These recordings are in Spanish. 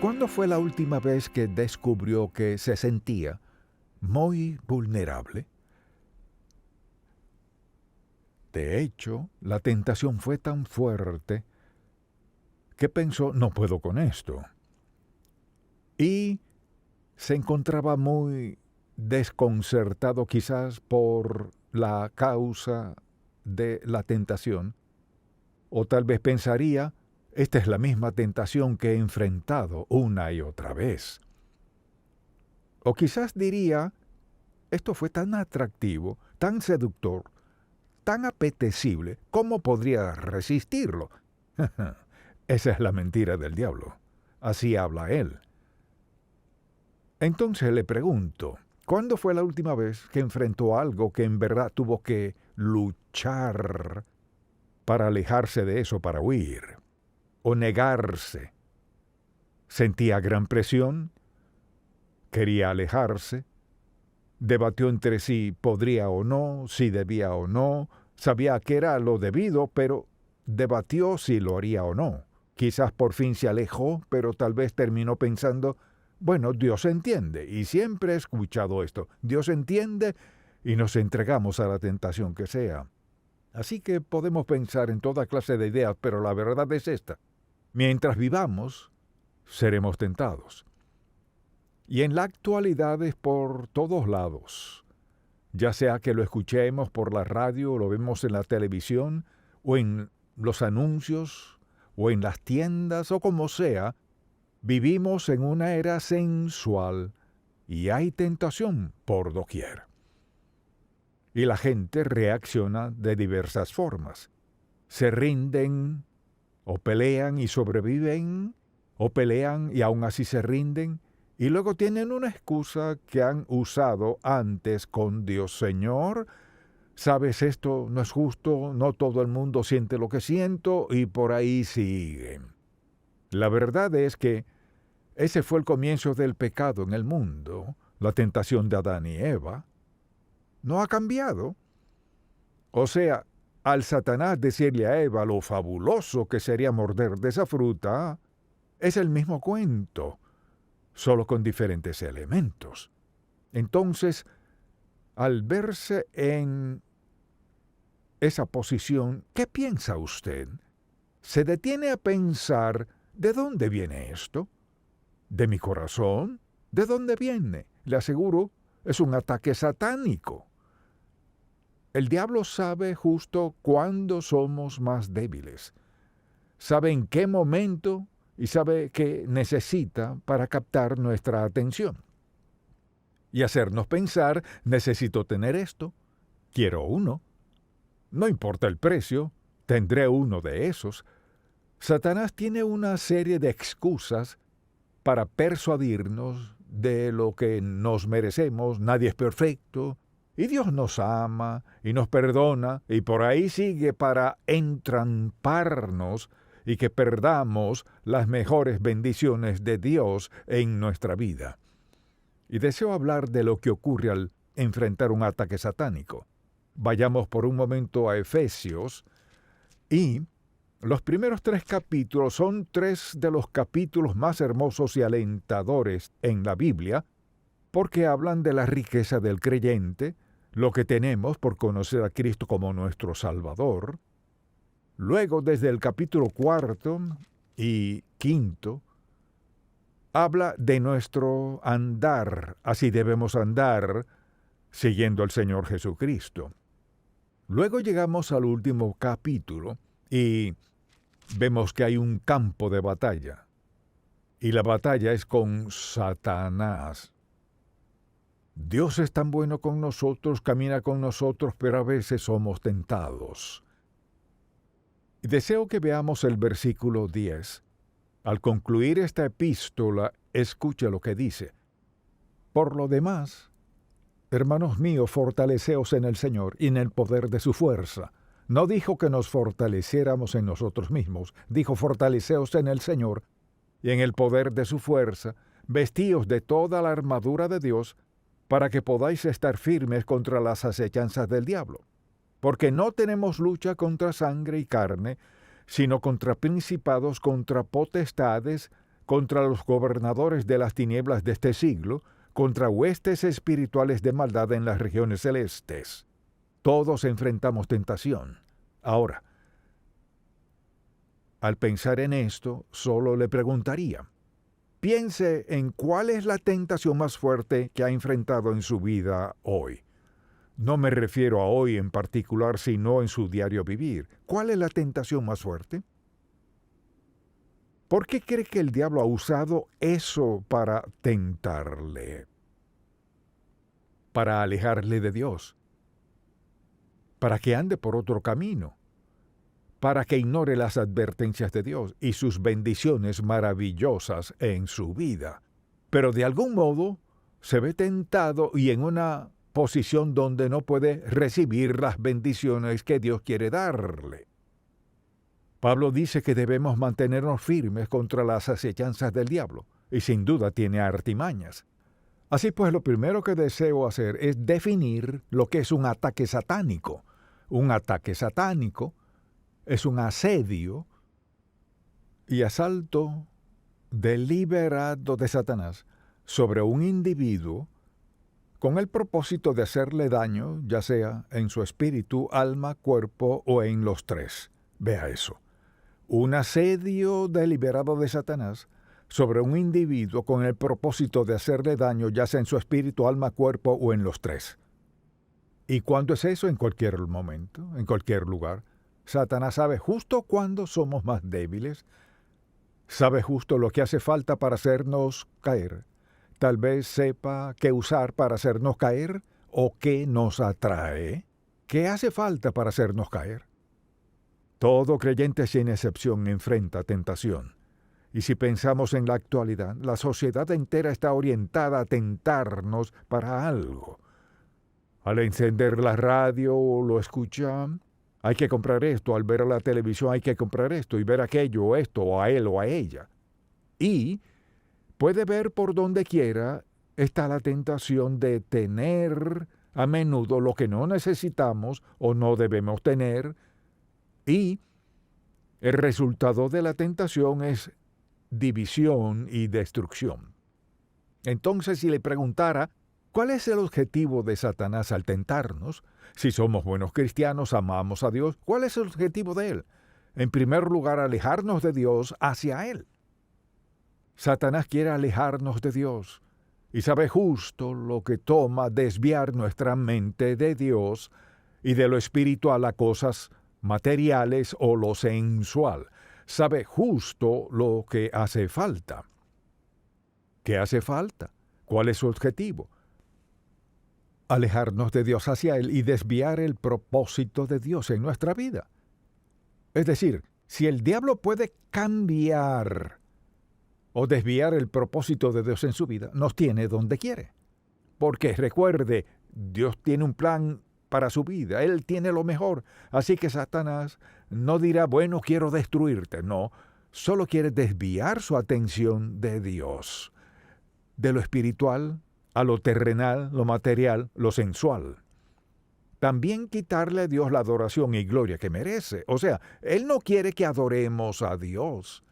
¿Cuándo fue la última vez que descubrió que se sentía muy vulnerable? De hecho, la tentación fue tan fuerte que pensó, no puedo con esto. Y se encontraba muy desconcertado quizás por la causa de la tentación, o tal vez pensaría, esta es la misma tentación que he enfrentado una y otra vez. O quizás diría, esto fue tan atractivo, tan seductor, tan apetecible, ¿cómo podría resistirlo? Esa es la mentira del diablo. Así habla él. Entonces le pregunto, ¿cuándo fue la última vez que enfrentó algo que en verdad tuvo que luchar para alejarse de eso, para huir? ¿O negarse? ¿Sentía gran presión? ¿Quería alejarse? Debatió entre si podría o no, si debía o no, sabía que era lo debido, pero debatió si lo haría o no. Quizás por fin se alejó, pero tal vez terminó pensando, bueno, Dios entiende, y siempre he escuchado esto, Dios entiende y nos entregamos a la tentación que sea. Así que podemos pensar en toda clase de ideas, pero la verdad es esta. Mientras vivamos, seremos tentados. Y en la actualidad es por todos lados, ya sea que lo escuchemos por la radio, o lo vemos en la televisión, o en los anuncios, o en las tiendas, o como sea, vivimos en una era sensual y hay tentación por doquier. Y la gente reacciona de diversas formas. Se rinden, o pelean y sobreviven, o pelean y aún así se rinden, y luego tienen una excusa que han usado antes con Dios. Señor, sabes, esto no es justo, no todo el mundo siente lo que siento, y por ahí siguen. La verdad es que ese fue el comienzo del pecado en el mundo, la tentación de Adán y Eva. No ha cambiado. O sea, al Satanás decirle a Eva lo fabuloso que sería morder de esa fruta, es el mismo cuento, solo con diferentes elementos. Entonces, al verse en esa posición, ¿qué piensa usted? ¿Se detiene a pensar de dónde viene esto? ¿De mi corazón? ¿De dónde viene? Le aseguro, es un ataque satánico. El diablo sabe justo cuándo somos más débiles. Sabe en qué momento y sabe qué necesita para captar nuestra atención. Y hacernos pensar, necesito tener esto, quiero uno. No importa el precio, tendré uno de esos. Satanás tiene una serie de excusas para persuadirnos de lo que nos merecemos, nadie es perfecto, y Dios nos ama y nos perdona, y por ahí sigue para entramparnos y que perdamos las mejores bendiciones de Dios en nuestra vida. Y deseo hablar de lo que ocurre al enfrentar un ataque satánico. Vayamos por un momento a Efesios, y los primeros 3 capítulos son 3 de los capítulos más hermosos y alentadores en la Biblia, porque hablan de la riqueza del creyente, lo que tenemos por conocer a Cristo como nuestro Salvador. Luego, desde el capítulo 4 y 5, habla de nuestro andar, así debemos andar, siguiendo al Señor Jesucristo. Luego llegamos al último capítulo y vemos que hay un campo de batalla. Y la batalla es con Satanás. Dios es tan bueno con nosotros, camina con nosotros, pero a veces somos tentados. Y deseo que veamos el versículo 10. Al concluir esta epístola, escuche lo que dice. Por lo demás, hermanos míos, fortaleceos en el Señor y en el poder de su fuerza. No dijo que nos fortaleciéramos en nosotros mismos, dijo fortaleceos en el Señor y en el poder de su fuerza, vestíos de toda la armadura de Dios, para que podáis estar firmes contra las acechanzas del diablo. Porque no tenemos lucha contra sangre y carne, sino contra principados, contra potestades, contra los gobernadores de las tinieblas de este siglo, contra huestes espirituales de maldad en las regiones celestes. Todos enfrentamos tentación. Ahora, al pensar en esto, solo le preguntaría, piense en cuál es la tentación más fuerte que ha enfrentado en su vida hoy. No me refiero a hoy en particular, sino en su diario vivir. ¿Cuál es la tentación más fuerte? ¿Por qué cree que el diablo ha usado eso para tentarle? Para alejarle de Dios. Para que ande por otro camino. Para que ignore las advertencias de Dios y sus bendiciones maravillosas en su vida. Pero de algún modo se ve tentado y en una posición donde no puede recibir las bendiciones que Dios quiere darle. Pablo dice que debemos mantenernos firmes contra las acechanzas del diablo, y sin duda tiene artimañas. Así pues, lo primero que deseo hacer es definir lo que es un ataque satánico. Un ataque satánico es un asedio y asalto deliberado de Satanás sobre un individuo con el propósito de hacerle daño, ya sea en su espíritu, alma, cuerpo o en los tres. Vea eso. Un asedio deliberado de Satanás sobre un individuo con el propósito de hacerle daño, ya sea en su espíritu, alma, cuerpo o en los tres. ¿Y cuándo es eso? En cualquier momento, en cualquier lugar. Satanás sabe justo cuándo somos más débiles, sabe justo lo que hace falta para hacernos caer. Tal vez sepa qué usar para hacernos caer o qué nos atrae. ¿Qué hace falta para hacernos caer? Todo creyente sin excepción enfrenta tentación. Y si pensamos en la actualidad, la sociedad entera está orientada a tentarnos para algo. Al encender la radio o lo escuchan, hay que comprar esto, al ver la televisión hay que comprar esto y ver aquello o esto, o a él o a ella. Y puede ver por donde quiera está la tentación de tener a menudo lo que no necesitamos o no debemos tener, y el resultado de la tentación es división y destrucción. Entonces, si le preguntara, ¿cuál es el objetivo de Satanás al tentarnos? Si somos buenos cristianos, amamos a Dios, ¿cuál es el objetivo de él? En primer lugar, alejarnos de Dios hacia él. Satanás quiere alejarnos de Dios y sabe justo lo que toma desviar nuestra mente de Dios y de lo espiritual a cosas materiales o lo sensual. Sabe justo lo que hace falta. ¿Qué hace falta? ¿Cuál es su objetivo? Alejarnos de Dios hacia Él y desviar el propósito de Dios en nuestra vida. Es decir, si el diablo puede cambiar o desviar el propósito de Dios en su vida, nos tiene donde quiere. Porque recuerde, Dios tiene un plan para su vida, Él tiene lo mejor. Así que Satanás no dirá, bueno, quiero destruirte. No, solo quiere desviar su atención de Dios, de lo espiritual a lo terrenal, lo material, lo sensual. También quitarle a Dios la adoración y gloria que merece. O sea, Él no quiere que adoremos a Dios.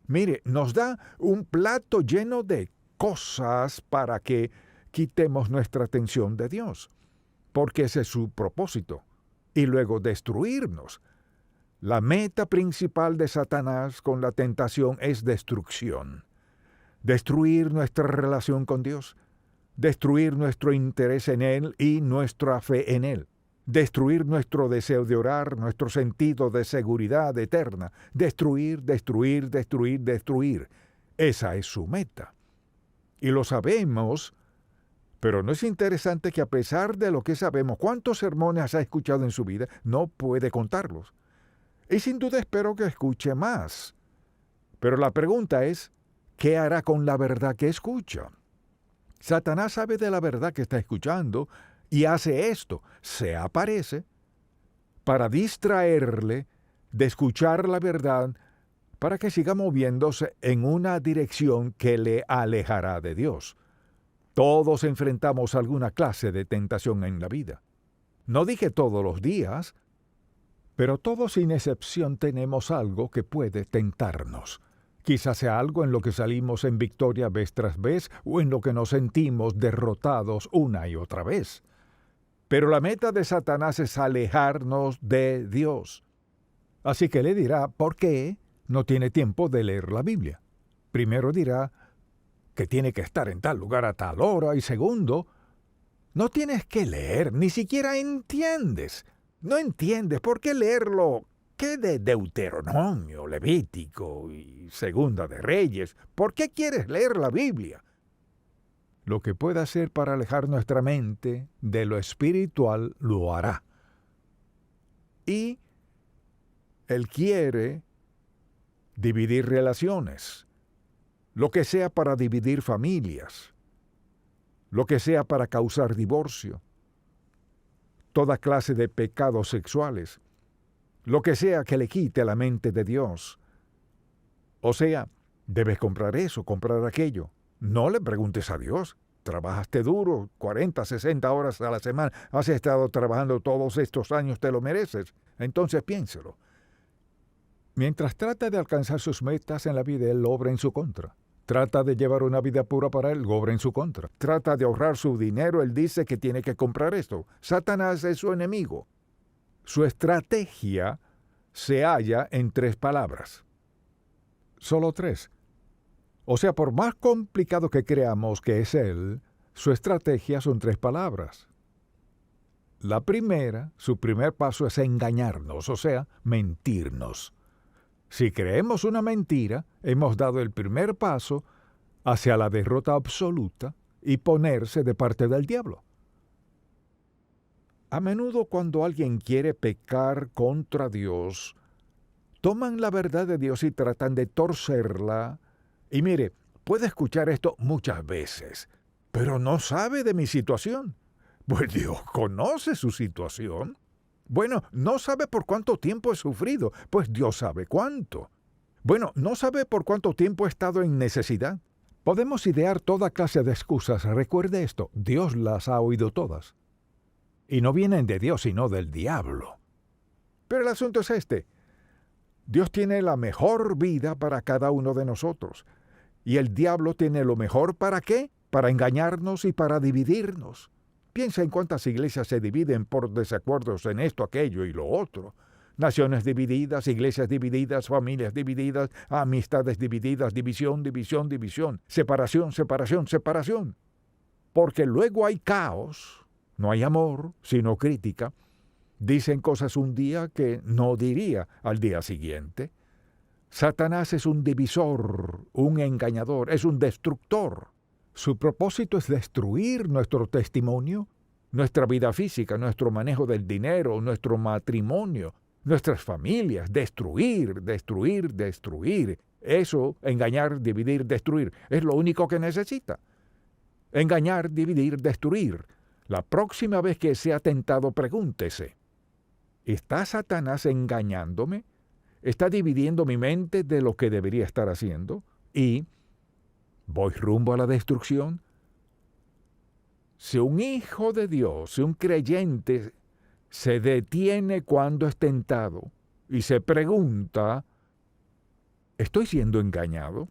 Mire, nos da un plato lleno de cosas para que quitemos nuestra atención de Dios, porque ese es su propósito, y luego destruirnos. La meta principal de Satanás con la tentación es destrucción. Destruir nuestra relación con Dios, destruir nuestro interés en Él y nuestra fe en Él. Destruir nuestro deseo de orar, nuestro sentido de seguridad eterna. Destruir, destruir, destruir, destruir. Esa es su meta. Y lo sabemos, pero no es interesante que a pesar de lo que sabemos, cuántos sermones ha escuchado en su vida, no puede contarlos. Y sin duda espero que escuche más. Pero la pregunta es, ¿qué hará con la verdad que escucha? Satanás sabe de la verdad que está escuchando y hace esto, se aparece para distraerle de escuchar la verdad, para que siga moviéndose en una dirección que le alejará de Dios. Todos enfrentamos alguna clase de tentación en la vida. No dije todos los días, pero todos sin excepción tenemos algo que puede tentarnos. Quizás sea algo en lo que salimos en victoria vez tras vez o en lo que nos sentimos derrotados una y otra vez. Pero la meta de Satanás es alejarnos de Dios. Así que le dirá, ¿por qué no tiene tiempo de leer la Biblia? Primero dirá que tiene que estar en tal lugar a tal hora, y segundo, no tienes que leer, ni siquiera entiendes. No entiendes, ¿por qué leerlo? ¿Qué de Deuteronomio, Levítico y Segunda de Reyes? ¿Por qué quieres leer la Biblia? Lo que pueda hacer para alejar nuestra mente de lo espiritual, lo hará. Y Él quiere dividir relaciones, lo que sea para dividir familias, lo que sea para causar divorcio, toda clase de pecados sexuales, lo que sea que le quite la mente de Dios. O sea, debes comprar eso, comprar aquello. No le preguntes a Dios. Trabajaste duro, 40, 60 horas a la semana, has estado trabajando todos estos años, te lo mereces. Entonces piénselo. Mientras trata de alcanzar sus metas en la vida, Él obra en su contra. Trata de llevar una vida pura para Él, obra en su contra. Trata de ahorrar su dinero, Él dice que tiene que comprar esto. Satanás es su enemigo. Su estrategia se halla en 3 palabras. Solo 3. O sea, por más complicado que creamos que es Él, su estrategia son 3 palabras. La primera, su primer paso es engañarnos, o sea, mentirnos. Si creemos una mentira, hemos dado el primer paso hacia la derrota absoluta y ponerse de parte del diablo. A menudo cuando alguien quiere pecar contra Dios, toman la verdad de Dios y tratan de torcerla. Y mire, puede escuchar esto muchas veces, pero no sabe de mi situación. Pues Dios conoce su situación. Bueno, no sabe por cuánto tiempo he sufrido, pues Dios sabe cuánto. Bueno, no sabe por cuánto tiempo he estado en necesidad. Podemos idear toda clase de excusas. Recuerde esto, Dios las ha oído todas. Y no vienen de Dios, sino del diablo. Pero el asunto es este. Dios tiene la mejor vida para cada uno de nosotros. ¿Y el diablo tiene lo mejor para qué? Para engañarnos y para dividirnos. Piensa en cuántas iglesias se dividen por desacuerdos en esto, aquello y lo otro. Naciones divididas, iglesias divididas, familias divididas, amistades divididas, división, división, división, separación, separación, separación. Porque luego hay caos, no hay amor, sino crítica. Dicen cosas un día que no diría al día siguiente. Satanás es un divisor, un engañador, es un destructor. Su propósito es destruir nuestro testimonio, nuestra vida física, nuestro manejo del dinero, nuestro matrimonio, nuestras familias. Destruir, destruir, destruir. Eso, engañar, dividir, destruir, es lo único que necesita. Engañar, dividir, destruir. La próxima vez que sea tentado, pregúntese, ¿está Satanás engañándome? ¿Está dividiendo mi mente de lo que debería estar haciendo? ¿Y voy rumbo a la destrucción? Si un hijo de Dios, si un creyente se detiene cuando es tentado y se pregunta, ¿estoy siendo engañado?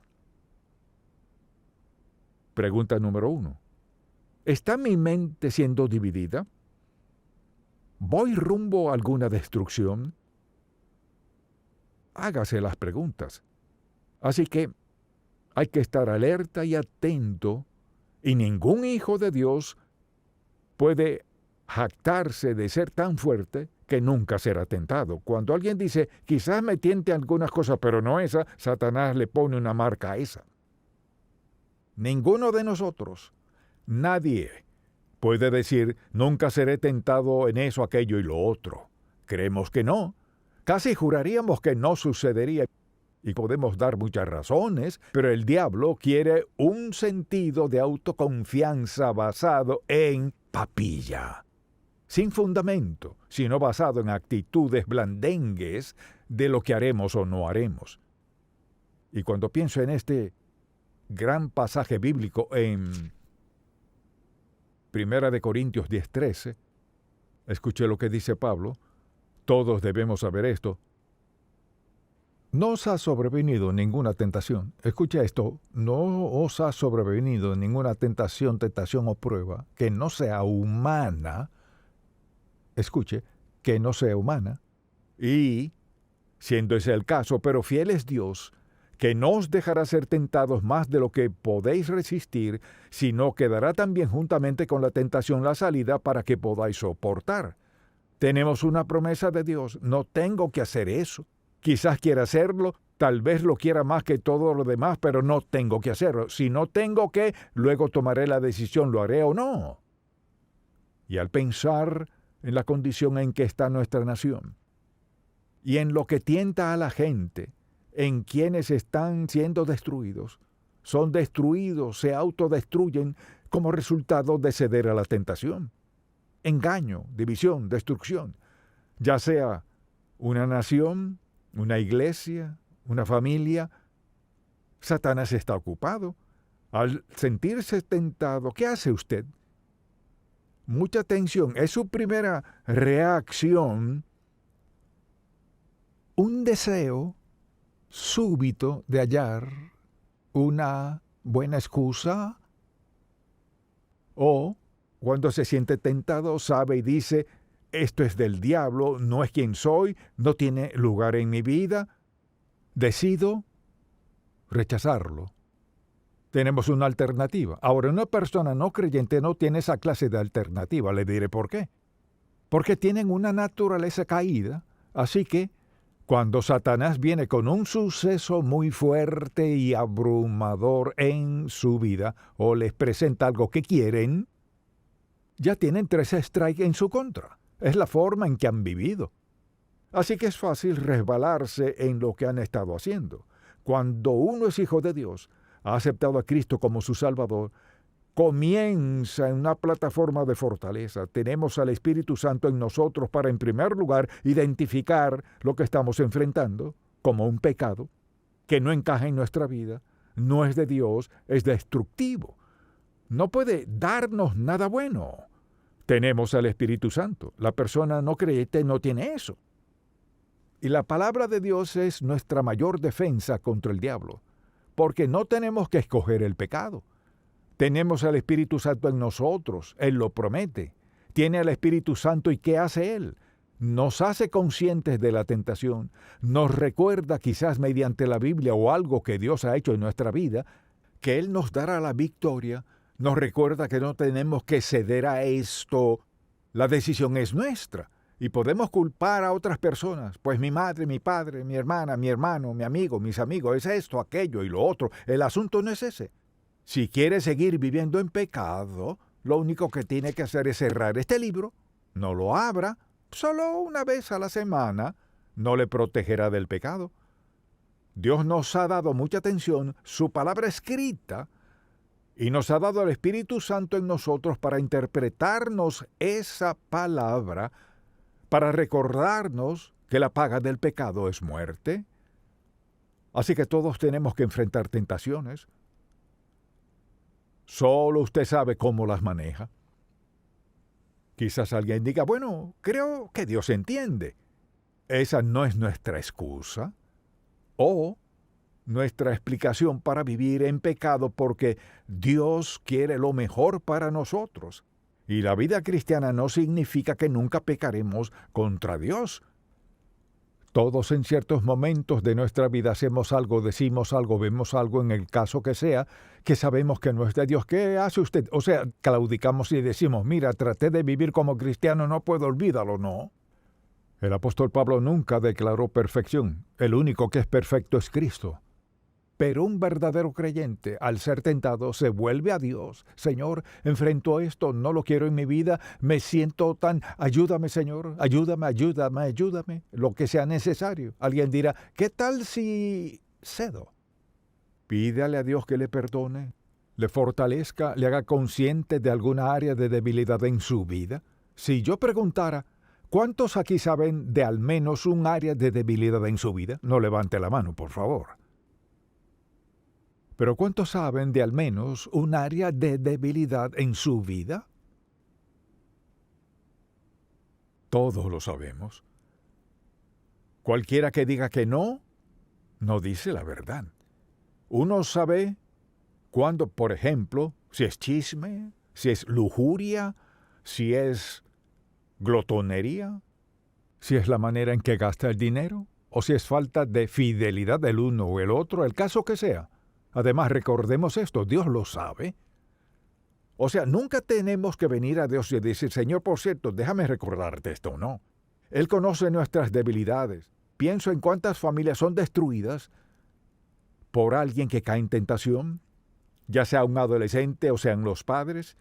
Pregunta número 1. ¿Está mi mente siendo dividida? ¿Voy rumbo a alguna destrucción? Hágase las preguntas. Así que hay que estar alerta y atento, y ningún hijo de Dios puede jactarse de ser tan fuerte que nunca será tentado. Cuando alguien dice, quizás me tiente algunas cosas, pero no esa, Satanás le pone una marca a esa. Ninguno de nosotros, nadie, puede decir, nunca seré tentado en eso, aquello y lo otro. Creemos que no. Casi juraríamos que no sucedería. Y podemos dar muchas razones, pero el diablo quiere un sentido de autoconfianza basado en papilla, sin fundamento, sino basado en actitudes blandengues de lo que haremos o no haremos. Y cuando pienso en este gran pasaje bíblico en 1 Corintios 10:13, escuché lo que dice Pablo, todos debemos saber esto. No os ha sobrevenido ninguna tentación. Escucha esto, no os ha sobrevenido ninguna tentación o prueba que no sea humana. Escuche, que no sea humana. Y, siendo ese el caso, pero fiel es Dios, que no os dejará ser tentados más de lo que podéis resistir, sino que dará también juntamente con la tentación la salida para que podáis soportar. Tenemos una promesa de Dios, no tengo que hacer eso. Quizás quiera hacerlo, tal vez lo quiera más que todo lo demás, pero no tengo que hacerlo. Si no tengo que, luego tomaré la decisión, lo haré o no. Y al pensar en la condición en que está nuestra nación, y en lo que tienta a la gente, en quienes están siendo destruidos, son destruidos, se autodestruyen como resultado de ceder a la tentación. Engaño, división, destrucción, ya sea una nación, una iglesia, una familia. Satanás está ocupado. Al sentirse tentado, ¿qué hace usted? Mucha tensión. Es su primera reacción, un deseo súbito de hallar una buena excusa, o cuando se siente tentado sabe y dice, esto es del diablo, no es quien soy, no tiene lugar en mi vida, decido rechazarlo. Tenemos una alternativa. Ahora, una persona no creyente no tiene esa clase de alternativa, le diré por qué. Porque tienen una naturaleza caída, así que cuando Satanás viene con un suceso muy fuerte y abrumador en su vida, o les presenta algo que quieren, ya tienen 3 strikes en su contra. Es la forma en que han vivido. Así que es fácil resbalarse en lo que han estado haciendo. Cuando uno es hijo de Dios, ha aceptado a Cristo como su Salvador, comienza en una plataforma de fortaleza. Tenemos al Espíritu Santo en nosotros para, en primer lugar, identificar lo que estamos enfrentando como un pecado que no encaja en nuestra vida, no es de Dios, es destructivo. No puede darnos nada bueno. Tenemos al Espíritu Santo. La persona no creyente no tiene eso. Y la palabra de Dios es nuestra mayor defensa contra el diablo, porque no tenemos que escoger el pecado. Tenemos al Espíritu Santo en nosotros, Él lo promete. Tiene al Espíritu Santo y ¿qué hace Él? Nos hace conscientes de la tentación, nos recuerda quizás mediante la Biblia o algo que Dios ha hecho en nuestra vida, que Él nos dará la victoria, nos recuerda que no tenemos que ceder a esto, la decisión es nuestra. Y podemos culpar a otras personas, pues mi madre, mi padre, mi hermana, mi hermano, mi amigo, mis amigos, es esto, aquello y lo otro. El asunto no es ese. Si quiere seguir viviendo en pecado, lo único que tiene que hacer es cerrar este libro, no lo abra, solo una vez a la semana, no le protegerá del pecado. Dios nos ha dado mucha atención, su palabra escrita, y nos ha dado el Espíritu Santo en nosotros para interpretarnos esa palabra, para recordarnos que la paga del pecado es muerte. Así que todos tenemos que enfrentar tentaciones. Solo usted sabe cómo las maneja. Quizás alguien diga, bueno, creo que Dios entiende. Esa no es nuestra excusa o nuestra explicación para vivir en pecado, porque Dios quiere lo mejor para nosotros. Y la vida cristiana no significa que nunca pecaremos contra Dios. Todos en ciertos momentos de nuestra vida hacemos algo, decimos algo, vemos algo, en el caso que sea, que sabemos que no es de Dios. ¿Qué hace usted? O sea, claudicamos y decimos, mira, traté de vivir como cristiano, no puedo, olvídalo, no. El apóstol Pablo nunca declaró perfección. El único que es perfecto es Cristo. Pero un verdadero creyente, al ser tentado, se vuelve a Dios. Señor, enfrento esto, no lo quiero en mi vida, me siento tan... Ayúdame, Señor, ayúdame, lo que sea necesario. Alguien dirá, ¿qué tal si cedo? Pídale a Dios que le perdone, le fortalezca, le haga consciente de alguna área de debilidad en su vida. Si yo preguntara, ¿cuántos aquí saben de al menos un área de debilidad en su vida? No levante la mano, por favor. Pero ¿cuántos saben de al menos un área de debilidad en su vida? Todos lo sabemos. Cualquiera que diga que no, no dice la verdad. Uno sabe cuando, por ejemplo, si es chisme, si es lujuria, si es glotonería, si es la manera en que gasta el dinero, o si es falta de fidelidad del uno o el otro, el caso que sea. Además, recordemos esto, Dios lo sabe. O sea, nunca tenemos que venir a Dios y decir, Señor, por cierto, déjame recordarte esto, no. Él conoce nuestras debilidades. Pienso en cuántas familias son destruidas por alguien que cae en tentación, ya sea un adolescente o sean los padres.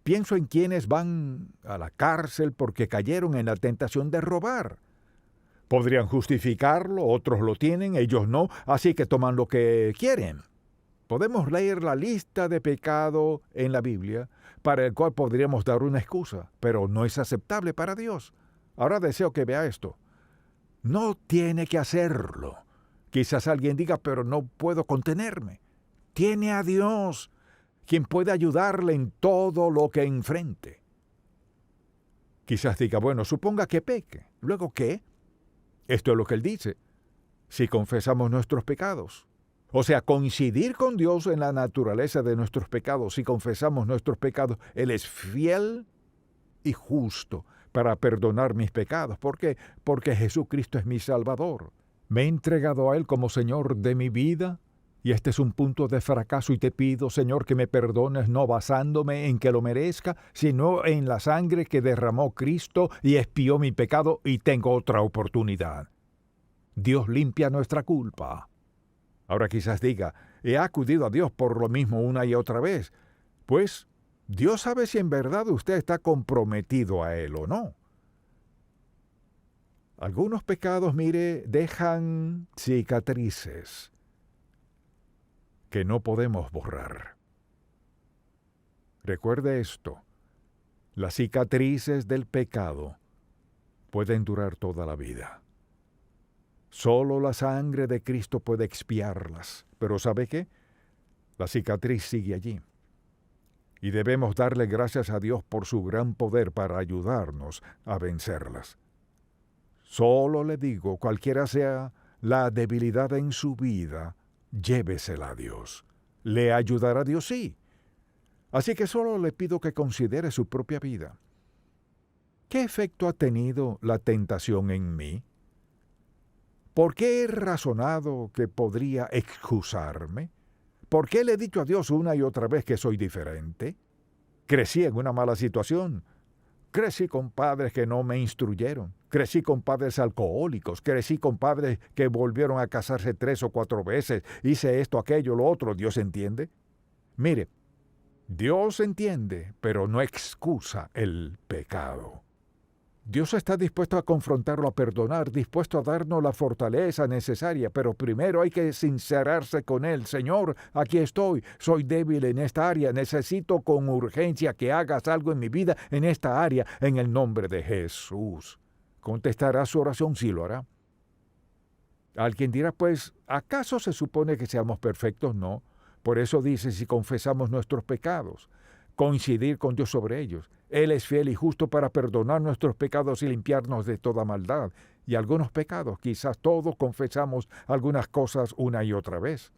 Pienso en quienes van a la cárcel porque cayeron en la tentación de robar. Podrían justificarlo, otros lo tienen, ellos no, así que toman lo que quieren. Podemos leer la lista de pecado en la Biblia para el cual podríamos dar una excusa, pero no es aceptable para Dios. Ahora deseo que vea esto. No tiene que hacerlo. Quizás alguien diga, pero no puedo contenerme. Tiene a Dios, quien puede ayudarle en todo lo que enfrente. Quizás diga, bueno, suponga que peque. ¿Luego qué? Esto es lo que él dice. Si confesamos nuestros pecados. O sea, coincidir con Dios en la naturaleza de nuestros pecados. Si confesamos nuestros pecados, Él es fiel y justo para perdonar mis pecados. ¿Por qué? Porque Jesucristo es mi Salvador. Me he entregado a Él como Señor de mi vida. Y este es un punto de fracaso y te pido, Señor, que me perdones no basándome en que lo merezca, sino en la sangre que derramó Cristo y expió mi pecado y tengo otra oportunidad. Dios limpia nuestra culpa. Ahora quizás diga, he acudido a Dios por lo mismo una y otra vez. Pues Dios sabe si en verdad usted está comprometido a Él o no. Algunos pecados, mire, dejan cicatrices que no podemos borrar. Recuerde esto, las cicatrices del pecado pueden durar toda la vida. Solo la sangre de Cristo puede expiarlas. Pero ¿sabe qué? La cicatriz sigue allí. Y debemos darle gracias a Dios por su gran poder para ayudarnos a vencerlas. Solo le digo, cualquiera sea la debilidad en su vida, llévesela a Dios. ¿Le ayudará Dios? Sí. Así que solo le pido que considere su propia vida. ¿Qué efecto ha tenido la tentación en mí? ¿Por qué he razonado que podría excusarme? ¿Por qué le he dicho a Dios una y otra vez que soy diferente? Crecí en una mala situación. Crecí con padres que no me instruyeron. Crecí con padres alcohólicos. Crecí con padres que volvieron a casarse 3 o 4 veces. Hice esto, aquello, lo otro. ¿Dios entiende? Mire, Dios entiende, pero no excusa el pecado. Dios está dispuesto a confrontarlo, a perdonar, dispuesto a darnos la fortaleza necesaria, pero primero hay que sincerarse con Él. Señor, aquí estoy, soy débil en esta área, necesito con urgencia que hagas algo en mi vida en esta área, en el nombre de Jesús. ¿Contestará su oración? Sí lo hará. Alguien dirá, pues, ¿acaso se supone que seamos perfectos? No. Por eso dice, si confesamos nuestros pecados, coincidir con Dios sobre ellos. Él es fiel y justo para perdonar nuestros pecados y limpiarnos de toda maldad. Y algunos pecados, quizás todos confesamos algunas cosas una y otra vez.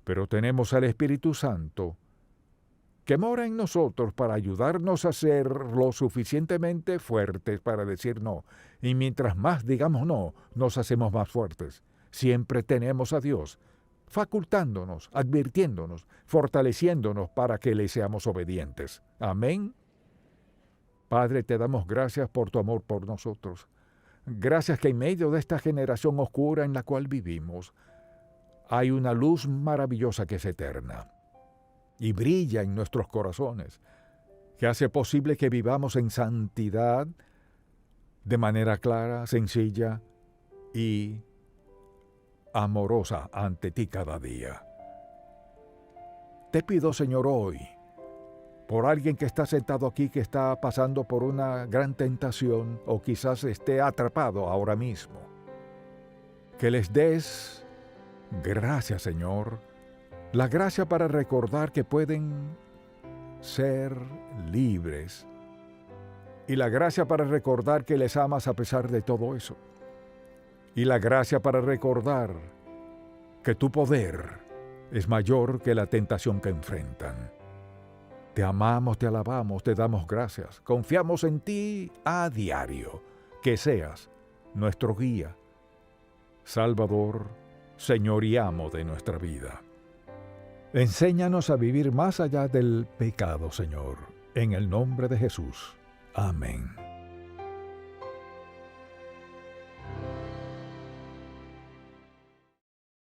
Pero tenemos al Espíritu Santo que mora en nosotros para ayudarnos a ser lo suficientemente fuertes para decir no. Y mientras más digamos no, nos hacemos más fuertes. Siempre tenemos a Dios facultándonos, advirtiéndonos, fortaleciéndonos para que le seamos obedientes. Amén. Padre, te damos gracias por tu amor por nosotros. Gracias que en medio de esta generación oscura en la cual vivimos, hay una luz maravillosa que es eterna y brilla en nuestros corazones, que hace posible que vivamos en santidad de manera clara, sencilla y amorosa ante ti cada día. Te pido, Señor, hoy, por alguien que está sentado aquí, que está pasando por una gran tentación o quizás esté atrapado ahora mismo, que les des gracias, Señor, la gracia para recordar que pueden ser libres y la gracia para recordar que les amas a pesar de todo eso. y la gracia para recordar que tu poder es mayor que la tentación que enfrentan. Te amamos, te alabamos, te damos gracias. Confiamos en ti a diario. Que seas nuestro guía, Salvador, Señor y amo de nuestra vida. Enséñanos a vivir más allá del pecado, Señor. En el nombre de Jesús. Amén.